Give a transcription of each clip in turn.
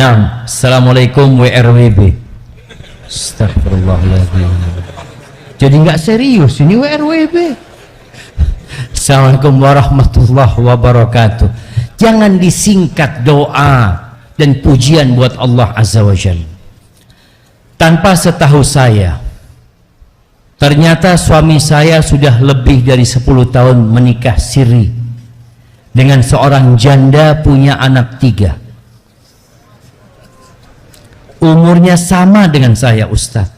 Nah, assalamualaikum WRWB. Astagfirullahaladzim. Jadi nggak serius ini WRWB. Assalamualaikum warahmatullahi wabarakatuh. Jangan disingkat doa dan pujian buat Allah Azza wa Jalla. Tanpa setahu saya, ternyata suami saya sudah lebih dari 10 tahun menikah siri dengan seorang janda punya anak 3. Umurnya sama dengan saya, Ustaz.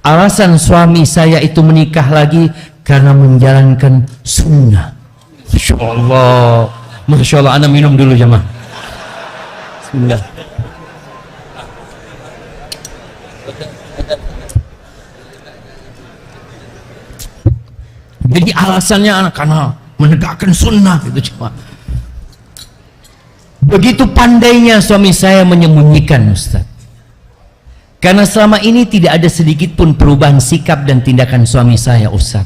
Alasan suami saya itu menikah lagi karena menjalankan sunnah. Masya Allah, Masya Allah. Ana minum dulu jemaah. Bismillah. Jadi alasannya anak karena menegakkan sunnah itu cuma. Begitu pandainya suami saya menyembunyikan, Ustaz. Karena selama ini tidak ada sedikit pun perubahan sikap dan tindakan suami saya, Ustaz.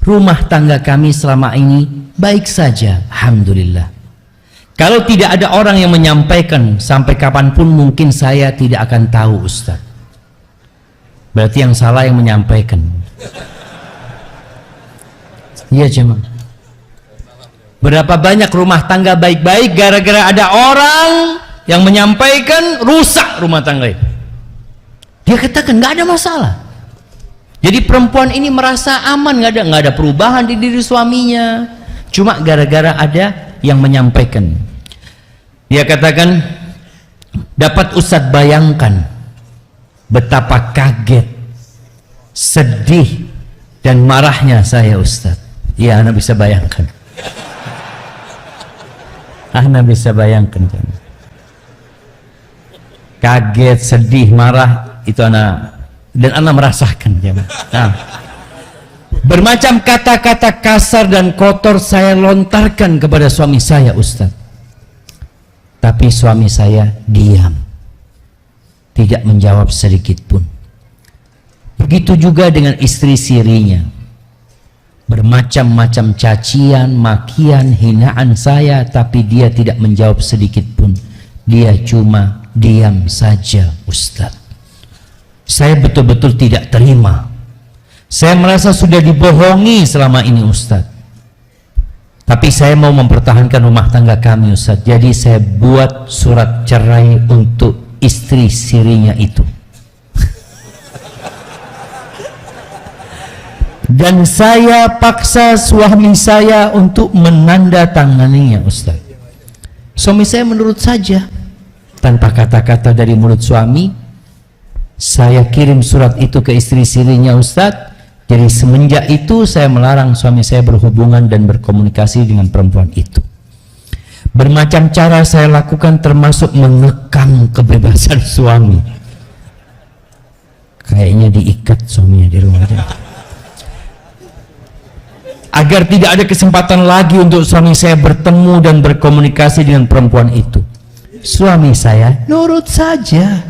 Rumah tangga kami selama ini baik saja, alhamdulillah. Kalau tidak ada orang yang menyampaikan, sampai kapanpun mungkin saya tidak akan tahu, Ustaz. Berarti yang salah yang menyampaikan. Iya jemaah. Berapa banyak rumah tangga baik-baik gara-gara ada orang yang menyampaikan rusak rumah tangga itu. Dia katakan nggak ada masalah. Jadi perempuan ini merasa aman, nggak ada perubahan di diri suaminya. Cuma gara-gara ada yang menyampaikan. Dia katakan, dapat Ustadz bayangkan betapa kaget, sedih dan marahnya saya, Ustadz. Ya, Anda bisa bayangkan. Anda bisa bayangkan. Kaget, sedih, marah itu Anda, dan Anda merasakan. Nah, bermacam kata-kata kasar dan kotor saya lontarkan kepada suami saya, Ustaz. Tapi suami saya diam, tidak menjawab sedikit pun. Begitu juga dengan istri sirinya. Bermacam-macam cacian, makian, hinaan saya, tapi dia tidak menjawab sedikit pun. Dia cuma diam saja, Ustaz. Saya betul-betul tidak terima. Saya merasa sudah dibohongi selama ini, Ustaz. Tapi saya mau mempertahankan rumah tangga kami, Ustaz. Jadi saya buat surat cerai untuk istri sirinya itu. Dan saya paksa suami saya untuk menandatanganinya, Ustaz. Suami saya menurut saja, tanpa kata-kata dari mulut suami. Saya kirim surat itu ke istri sirinya, Ustaz. Jadi semenjak itu saya melarang suami saya berhubungan dan berkomunikasi dengan perempuan itu. Bermacam cara saya lakukan, termasuk mengekang kebebasan suami. Kayaknya diikat suaminya di rumahnya, agar tidak ada kesempatan lagi untuk suami saya bertemu dan berkomunikasi dengan perempuan itu. Suami saya nurut saja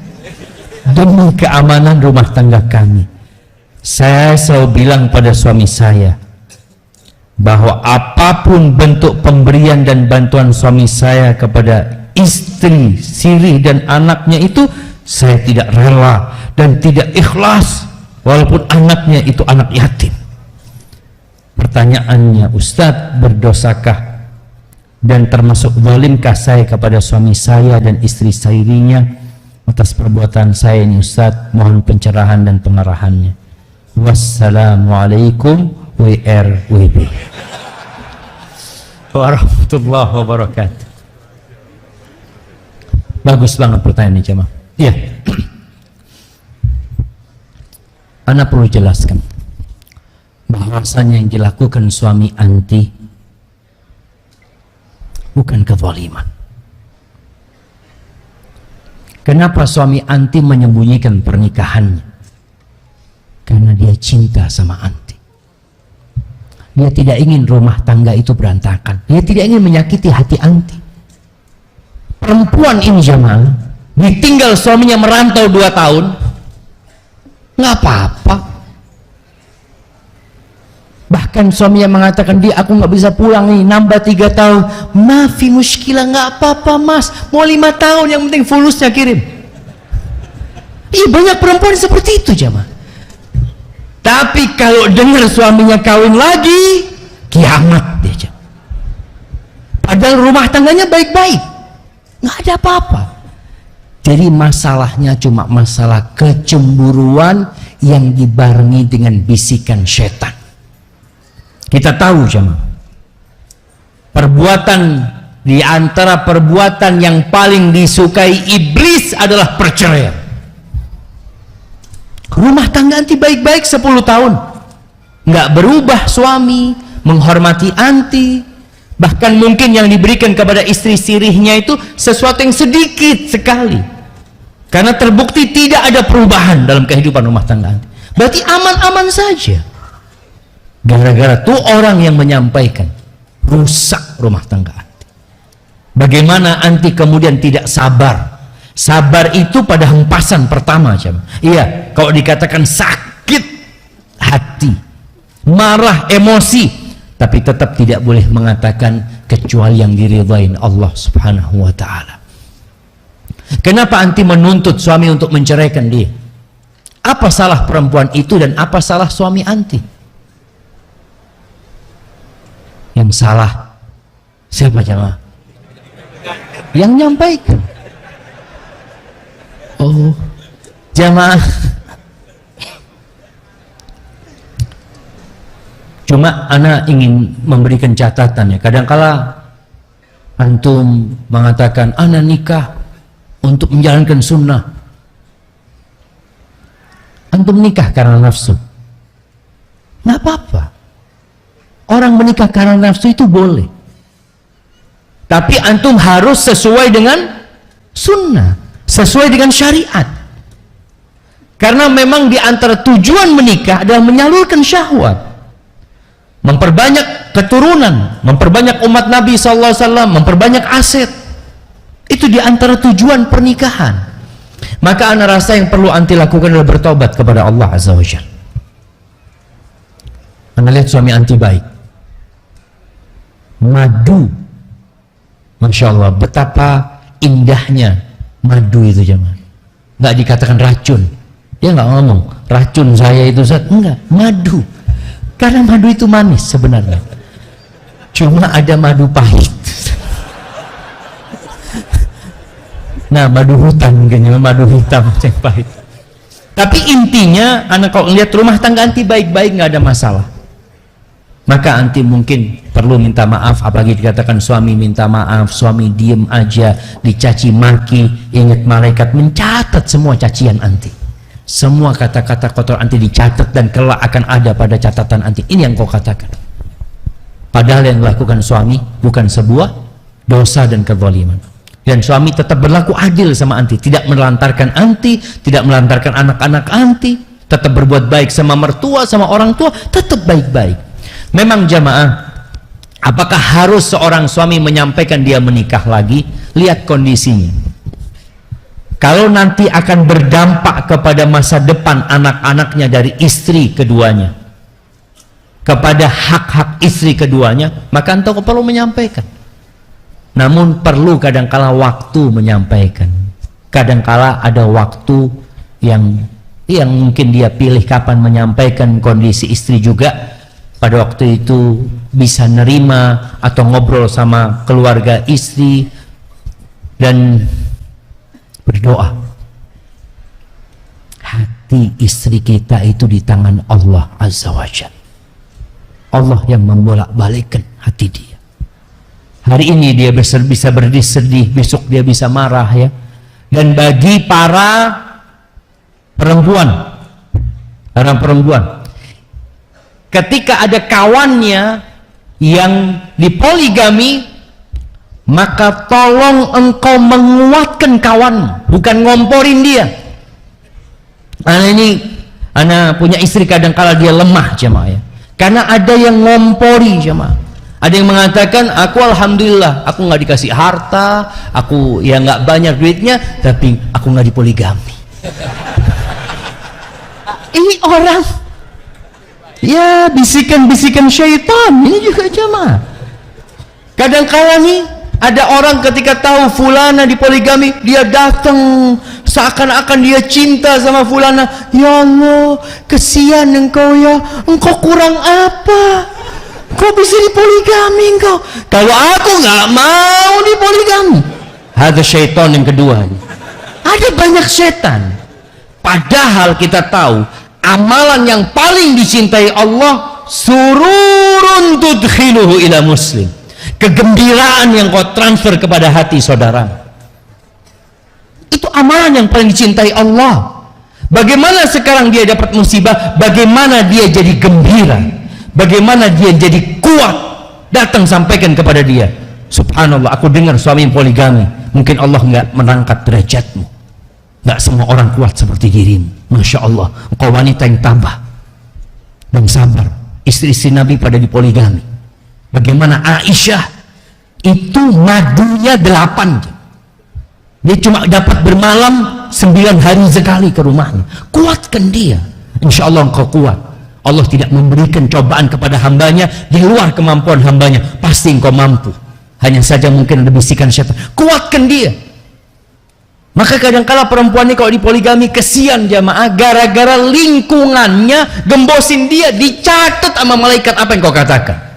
demi keamanan rumah tangga kami. Saya selalu bilang pada suami saya bahwa apapun bentuk pemberian dan bantuan suami saya kepada istri, siri dan anaknya itu, saya tidak rela dan tidak ikhlas walaupun anaknya itu anak yatim. Pertanyaannya, Ustadz, berdosakah dan termasuk zalimkah saya kepada suami saya dan istri sirinya atas perbuatan saya ini, Ustadz? Mohon pencerahan dan pengarahannya. Wassalamualaikum WRWB warahmatullahi wabarakatuh. Bagus banget pertanyaan ini, jemaah. Iya. Ana perlu jelaskan bahwasanya yang dilakukan suami anti bukan kezaliman. Kenapa suami anti menyembunyikan pernikahannya? Karena dia cinta sama anti. Dia tidak ingin rumah tangga itu berantakan. Dia tidak ingin menyakiti hati anti. Perempuan ini jemaah, ditinggal suaminya merantau 2 tahun, nggak apa-apa. Bahkan suami yang mengatakan, dia aku nggak bisa pulang nih, nambah 3 tahun. Mafi muskilah, nggak apa-apa mas, mau 5 tahun, yang penting fulusnya kirim. Iya, banyak perempuan seperti itu jamaah. Tapi kalau dengar suaminya kawin lagi, kiamat dia jamaah. Padahal rumah tangganya baik-baik, nggak ada apa-apa. Jadi masalahnya cuma masalah kecemburuan yang dibarengi dengan bisikan setan. Kita tahu jemaah, perbuatan di antara perbuatan yang paling disukai iblis adalah perceraian. Rumah tangga anti baik-baik 10 tahun, nggak berubah suami, menghormati anti, bahkan mungkin yang diberikan kepada istri sirihnya itu sesuatu yang sedikit sekali. Karena terbukti tidak ada perubahan dalam kehidupan rumah tangga anti. Berarti aman-aman saja. Gara-gara tuh orang yang menyampaikan, rusak rumah tangga anti. Bagaimana anti kemudian tidak sabar? Sabar itu pada hempasan pertama, jemaah. Iya, kalau dikatakan sakit hati, marah, emosi, tapi tetap tidak boleh mengatakan kecuali yang diridhain Allah Subhanahu wa ta'ala. Kenapa anti menuntut suami untuk menceraikan dia? Apa salah perempuan itu dan apa salah suami anti? Yang salah siapa jemaah? Yang nyampaikan. Oh, jemaah. Cuma ana ingin memberikan catatan ya. Kadangkala antum mengatakan ana nikah untuk menjalankan sunnah. Antum nikah karena nafsu, nggak apa-apa. Orang menikah karena nafsu itu boleh, tapi antum harus sesuai dengan sunnah, sesuai dengan syariat. Karena memang di antara tujuan menikah adalah menyalurkan syahwat, memperbanyak keturunan, memperbanyak umat Nabi SAW, memperbanyak aset. Itu di antara tujuan pernikahan. Maka ana rasa yang perlu anti lakukan adalah bertobat kepada Allah Azza wa Jalla. Ana lihat suami anti baik, madu, Masya Allah, betapa indahnya madu itu jemaah. Nggak dikatakan racun, dia nggak ngomong racun saya itu Zat, enggak, madu. Karena madu itu manis sebenarnya, cuma ada madu pahit. Nah, madu hutan mungkin, madu hitam yang pahit. Tapi intinya, anak kalau lihat rumah tangga anti baik-baik, nggak ada masalah. Maka anti mungkin perlu minta maaf, apalagi dikatakan suami minta maaf, suami diem aja, dicaci maki. Ingat malaikat mencatat semua cacian anti. Semua kata-kata kotor anti dicatat dan kelak akan ada pada catatan anti. Ini yang kau katakan. Padahal yang dilakukan suami bukan sebuah dosa dan kezaliman. Dan suami tetap berlaku adil sama anti, tidak menelantarkan anti, tidak melantarkan anak-anak anti, tetap berbuat baik sama mertua, sama orang tua, tetap baik-baik. Memang jamaah, apakah harus seorang suami menyampaikan dia menikah lagi? Lihat kondisinya. Kalau nanti akan berdampak kepada masa depan anak-anaknya dari istri keduanya, kepada hak-hak istri keduanya, maka engkau perlu menyampaikan. Namun perlu kadangkala waktu menyampaikan. Kadangkala ada waktu yang mungkin dia pilih kapan menyampaikan, kondisi istri juga pada waktu itu bisa nerima atau ngobrol sama keluarga istri dan berdoa. Hati istri kita itu di tangan Allah Azza wa Jalla. Allah yang membolak-balikkan hati dia. Hari ini dia bisa bersedih, besok dia bisa marah ya. Dan bagi para perempuan, ketika ada kawannya yang dipoligami, maka tolong engkau menguatkan kawan, bukan ngomporin dia. Ana punya istri kadang-kala dia lemah jemaah ya. Karena ada yang ngompori jemaah. Ada yang mengatakan, aku alhamdulillah, aku nggak dikasih harta, aku ya nggak banyak duitnya, tapi aku nggak dipoligami. Ini orang Ya, bisikan-bisikan syaitan ini juga jamaah. Kadang-kala nih ada orang ketika tahu fulana dipoligami, dia datang seakan-akan dia cinta sama fulana. Ya Allah, kesian engkau ya, engkau kurang apa? Kau bisa dipoligami engkau. Kalau aku nggak mau dipoligami. Ada syaitan yang kedua. Ada banyak setan. Padahal kita tahu amalan yang paling dicintai Allah, sururun tudkhiluhu ila muslim. Kegembiraan yang kau transfer kepada hati saudara. Itu amalan yang paling dicintai Allah. Bagaimana sekarang dia dapat musibah, bagaimana dia jadi gembira, bagaimana dia jadi kuat, datang sampaikan kepada dia. Subhanallah, aku dengar suami poligami. Mungkin Allah nggak mengangkat derajatmu. Nggak semua orang kuat seperti dirimu. Masya Allah, engkau wanita yang tabah dan sabar. Istri-istri Nabi pada dipoligami. Bagaimana Aisyah itu madunya 8. Dia cuma dapat bermalam 9 hari sekali ke rumahnya. Kuatkan dia. Insya Allah engkau kuat. Allah tidak memberikan cobaan kepada hambanya di luar kemampuan hambanya. Pasti engkau mampu. Hanya saja mungkin ada bisikan syaitan. Kuatkan dia. Maka kadang-kala perempuan ini kalau dipoligami kesian jamaah, gara-gara lingkungannya gembosin dia, dicatat sama malaikat apa yang kau katakan.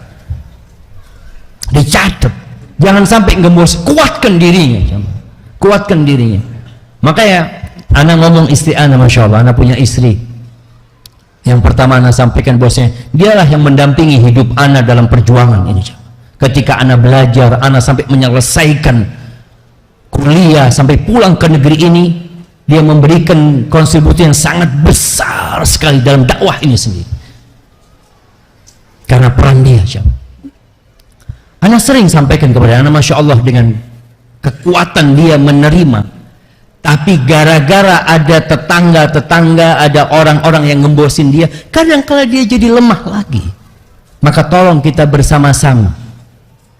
Dicatat, jangan sampai gembos. Kuatkan dirinya, kuatkan dirinya. Makanya anak ngomong istri anak, masya Allah, anak punya istri. Yang pertama anak sampaikan bosnya, dialah yang mendampingi hidup anak dalam perjuangan ini. Ketika anak belajar, anak sampai menyelesaikan kuliah, sampai pulang ke negeri ini, dia memberikan kontribusi yang sangat besar sekali dalam dakwah ini sendiri. Karena peran dia, Ana sering sampaikan kepada anak, masya Allah, dengan kekuatan dia menerima. Tapi gara-gara ada tetangga-tetangga, ada orang-orang yang ngembosin dia, kadang-kala dia jadi lemah lagi. Maka tolong kita bersama-sama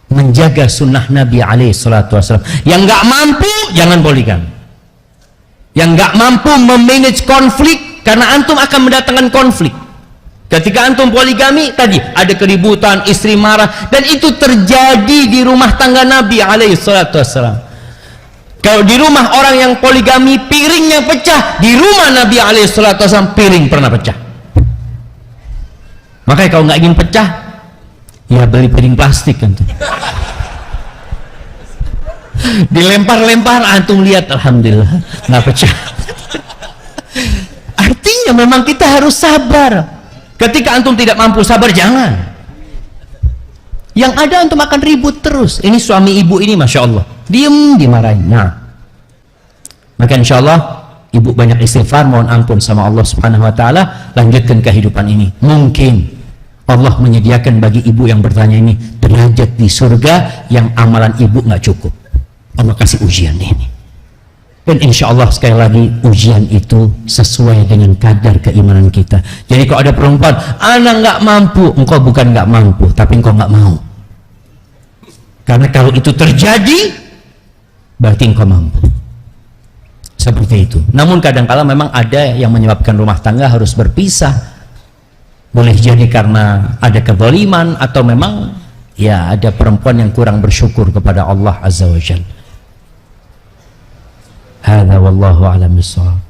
menjaga sunnah Nabi SAW. Yang nggak mampu jangan poligami. Yang nggak mampu memanage konflik, karena antum akan mendatangkan konflik. Ketika antum poligami tadi ada keributan, istri marah, dan itu terjadi di rumah tangga Nabi SAW. Kalau di rumah orang yang poligami piringnya pecah, di rumah Nabi SAW piring pernah pecah. Makanya kalau nggak ingin pecah, ya beli piring plastik kan. Dilempar-lempar, antum lihat, alhamdulillah nggak pecah. Artinya memang kita harus sabar. Ketika antum tidak mampu sabar, jangan. Yang ada antum akan ribut terus. Ini suami ibu ini, masya Allah, diem dimarahin. Nah, maka insya Allah ibu banyak istighfar, mohon ampun sama Allah Subhanahu Wa Taala, lanjutkan kehidupan ini. Mungkin Allah menyediakan bagi ibu yang bertanya ini derajat di surga yang amalan ibu nggak cukup. Allah kasih ujian ini. Dan insya Allah sekali lagi ujian itu sesuai dengan kadar keimanan kita. Jadi kalau ada perempuan, anak nggak mampu, engkau bukan nggak mampu, tapi engkau nggak mau. Karena kalau itu terjadi, berarti engkau mampu. Seperti itu. Namun kadang-kala memang ada yang menyebabkan rumah tangga harus berpisah. Boleh jadi karena ada kezaliman, atau memang ya ada perempuan yang kurang bersyukur kepada Allah Azza wa Jalla. Hadza wallahu a'lam bissawab.